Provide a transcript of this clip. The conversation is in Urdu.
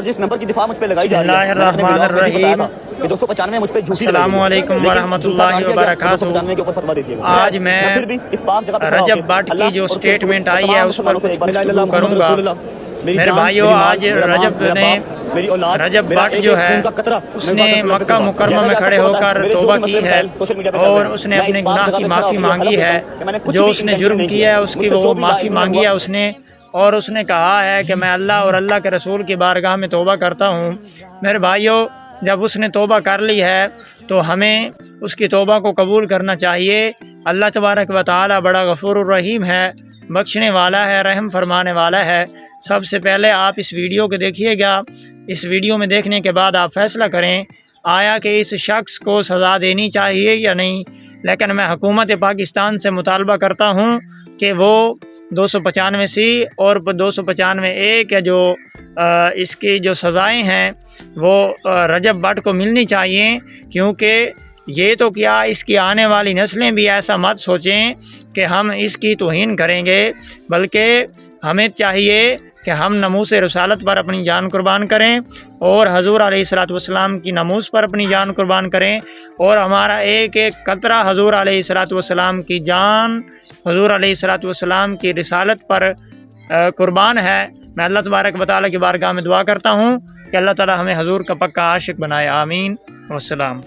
جس نمبر کی دفاع مجھ پہ لگائی جا بسم اللہ الرحمن الرحیم۔ کہ 295 مجھ پہ جھوٹی السلام علیکم ورحمۃ اللہ وبرکاتہ۔ 295 کے اوپر فتویٰ دے دیا گیا۔ آج میں رجب بٹ کی جو سٹیٹمنٹ آئی ہے اس پر کچھ گفتگو کروں گا۔ میرے بھائیو، آج رجب بٹ جو ہے اس نے مکہ مکرمہ میں کھڑے ہو کر توبہ کی ہے اور اس نے اپنے گناہ کی معافی مانگی ہے۔ جو اس نے جرم کیا ہے اس کی وہ معافی مانگی ہے اس نے، اور اس نے کہا ہے کہ میں اللہ اور اللہ کے رسول کی بارگاہ میں توبہ کرتا ہوں۔ میرے بھائیو، جب اس نے توبہ کر لی ہے تو ہمیں اس کی توبہ کو قبول کرنا چاہیے۔ اللہ تبارک و تعالی بڑا غفور الرحیم ہے، بخشنے والا ہے، رحم فرمانے والا ہے۔ سب سے پہلے آپ اس ویڈیو کو دیکھیے گا۔ اس ویڈیو میں دیکھنے کے بعد آپ فیصلہ کریں آیا کہ اس شخص کو سزا دینی چاہیے یا نہیں۔ لیکن میں حکومت پاکستان سے مطالبہ کرتا ہوں کہ وہ 295 اور 295 کے جو اس کی جو سزائیں ہیں وہ رجب بٹ کو ملنی چاہیے، کیونکہ یہ تو کیا اس کی آنے والی نسلیں بھی ایسا مت سوچیں کہ ہم اس کی توہین کریں گے، بلکہ ہمیں چاہیے کہ ہم ناموس رسالت پر اپنی جان قربان کریں اور حضور علیہ الصلوۃ والسلام کی ناموس پر اپنی جان قربان کریں، اور ہمارا ایک ایک قطرہ حضور علیہ الصلوۃ والسلام کی جان، حضور علیہ الصلوۃ والسلام کی رسالت پر قربان ہے۔ میں اللہ تبارک و تعالیٰ کی بارگاہ میں دعا کرتا ہوں کہ اللہ تعالیٰ ہمیں حضور کا پکا عاشق بنائے، آمین والسلام۔